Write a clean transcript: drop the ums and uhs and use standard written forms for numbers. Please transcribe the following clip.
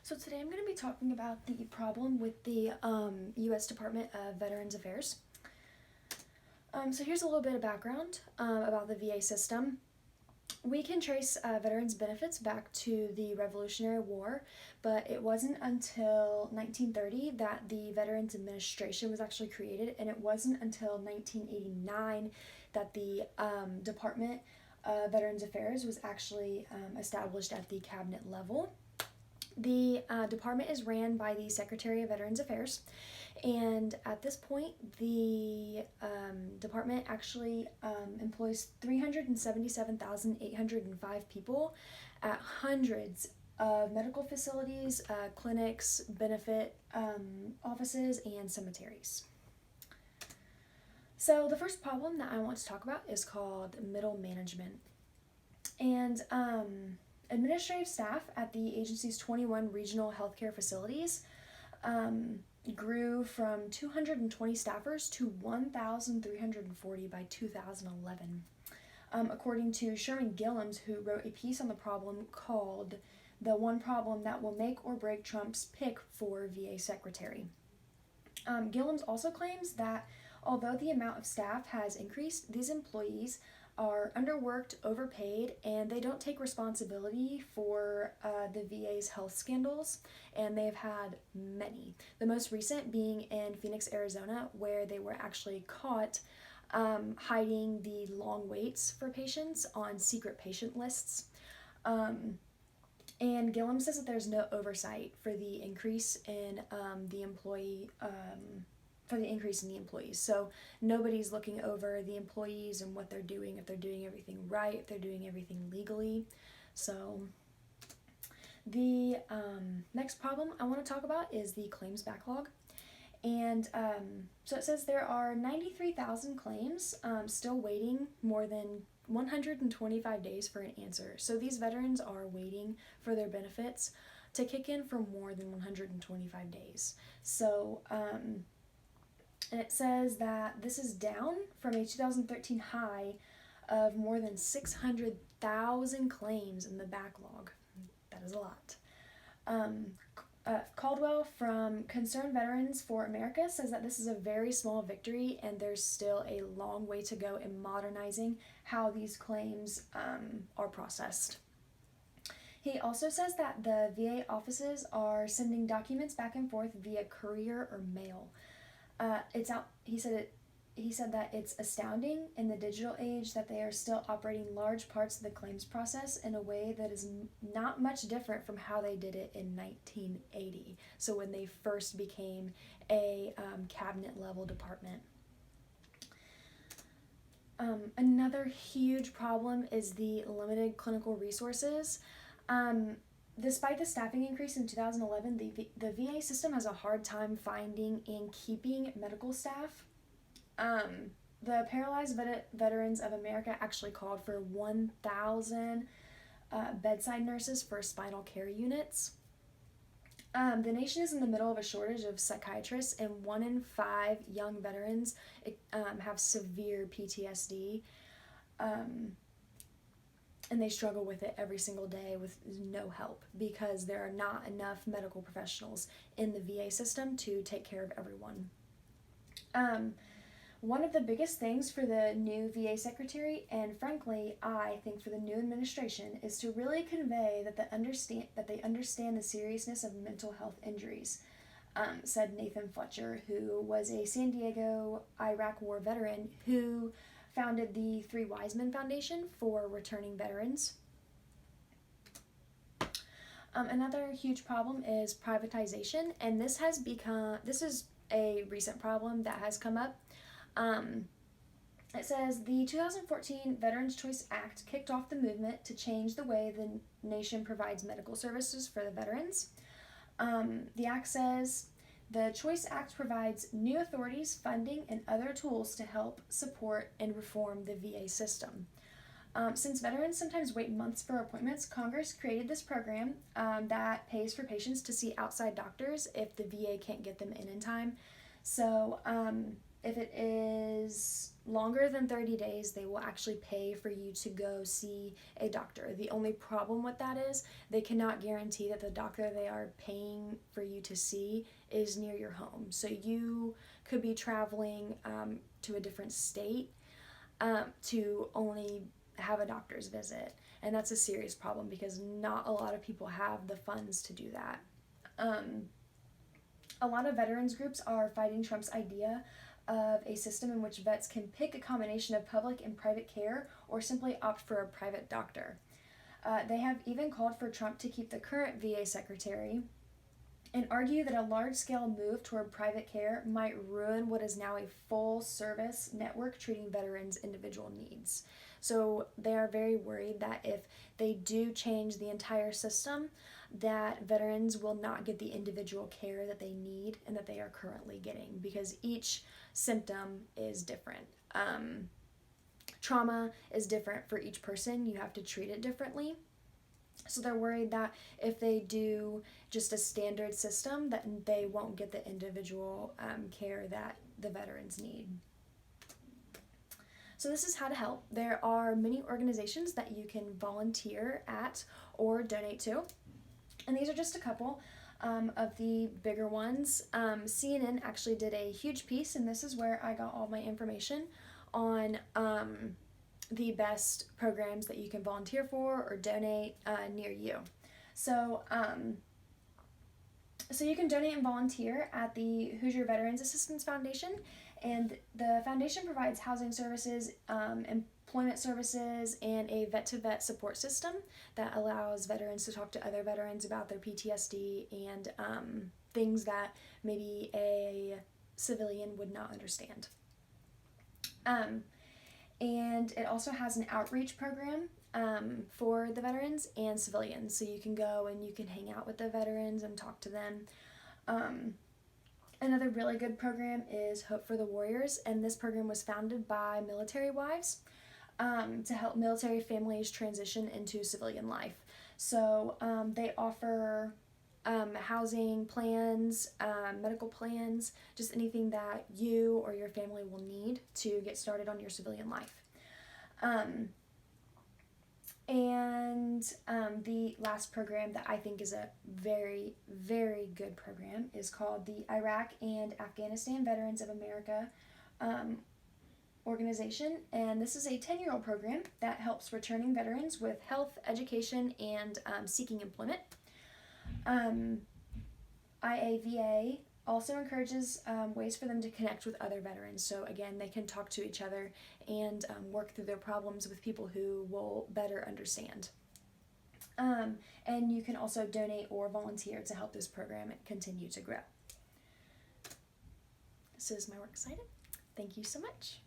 So today I'm going to be talking about the problem with the U.S. Department of Veterans Affairs. So here's a little bit of background about the VA system. We can trace veterans' benefits back to the Revolutionary War, but it wasn't until 1930 that the Veterans Administration was actually created, and it wasn't until 1989 that the Department of Veterans Affairs was actually established at the cabinet level. The department is ran by the Secretary of Veterans Affairs, and at this point, the department actually employs 377,805 people at hundreds of medical facilities, clinics, benefit offices, and cemeteries. So the first problem that I want to talk about is called middle management. And administrative staff at the agency's 21 regional healthcare facilities grew from 220 staffers to 1,340 by 2011. According to Sherman Gillums, who wrote a piece on the problem called "The One Problem That Will Make or Break Trump's Pick for VA Secretary." Gillums also claims that although the amount of staff has increased, these employees are underworked, overpaid, and they don't take responsibility for the VA's health scandals, and they've had many. The most recent being in Phoenix, Arizona, where they were actually caught hiding the long waits for patients on secret patient lists. And Gillum says that there's no oversight for the increase in the employees. So nobody's looking over the employees and what they're doing, if they're doing everything right, if they're doing everything legally. So the next problem I want to talk about is the claims backlog. And so it says there are 93,000 claims still waiting more than 125 days for an answer. So these veterans are waiting for their benefits to kick in for more than 125 days. So and it says that this is down from a 2013 high of more than 600,000 claims in the backlog. That is a lot. Caldwell from Concerned Veterans for America says that this is a very small victory and there's still a long way to go in modernizing how these claims are processed. He also says that the VA offices are sending documents back and forth via courier or mail. He said that it's astounding in the digital age that they are still operating large parts of the claims process in a way that is not much different from how they did it in 1980. So when they first became a cabinet level department. Another huge problem is the limited clinical resources. Despite the staffing increase in 2011, the VA system has a hard time finding and keeping medical staff. The Paralyzed Veterans of America actually called for 1,000 bedside nurses for spinal care units. The nation is in the middle of a shortage of psychiatrists, and 1 in 5 young veterans have severe PTSD. And they struggle with it every single day with no help because there are not enough medical professionals in the VA system to take care of everyone. One of the biggest things for the new VA secretary, and frankly, I think for the new administration, is to really convey that they understand the seriousness of mental health injuries, said Nathan Fletcher, who was a San Diego Iraq War veteran who founded the Three Wise Men Foundation for returning veterans. Another huge problem is privatization, and this is a recent problem that has come up. It says the 2014 Veterans Choice Act kicked off the movement to change the way the nation provides medical services for the veterans. The act says the Choice Act provides new authorities, funding, and other tools to help support and reform the VA system. Since veterans sometimes wait months for appointments, Congress created this program that pays for patients to see outside doctors if the VA can't get them in time. So If it is longer than 30 days, they will actually pay for you to go see a doctor. The only problem with that is they cannot guarantee that the doctor they are paying for you to see is near your home. So you could be traveling to a different state to only have a doctor's visit. And that's a serious problem because not a lot of people have the funds to do that. A lot of veterans groups are fighting Trump's idea of a system in which vets can pick a combination of public and private care or simply opt for a private doctor. They have even called for Trump to keep the current VA secretary and argue that a large-scale move toward private care might ruin what is now a full-service network treating veterans' individual needs. So they are very worried that if they do change the entire system, that veterans will not get the individual care that they need and that they are currently getting, because each symptom is different. Trauma is different for each person. You have to treat it differently. So they're worried that if they do just a standard system, that they won't get the individual care that the veterans need. So this is how to help. There are many organizations that you can volunteer at or donate to. And these are just a couple of the bigger ones. CNN actually did a huge piece, and this is where I got all my information on the best programs that you can volunteer for or donate near you. So you can donate and volunteer at the Hoosier Veterans Assistance Foundation, and the foundation provides housing services, employment services, and a vet-to-vet support system that allows veterans to talk to other veterans about their PTSD and things that maybe a civilian would not understand. And it also has an outreach program for the veterans and civilians. So you can go and you can hang out with the veterans and talk to them. Another really good program is Hope for the Warriors, and this program was founded by military wives to help military families transition into civilian life. So they offer housing plans, medical plans, just anything that you or your family will need to get started on your civilian life. The last program that I think is a very, very good program is called the Iraq and Afghanistan Veterans of America organization, and this is a 10-year-old program that helps returning veterans with health, education, and seeking employment. IAVA also encourages ways for them to connect with other veterans. So again, they can talk to each other and work through their problems with people who will better understand. And you can also donate or volunteer to help this program continue to grow. This is my works cited. Thank you so much.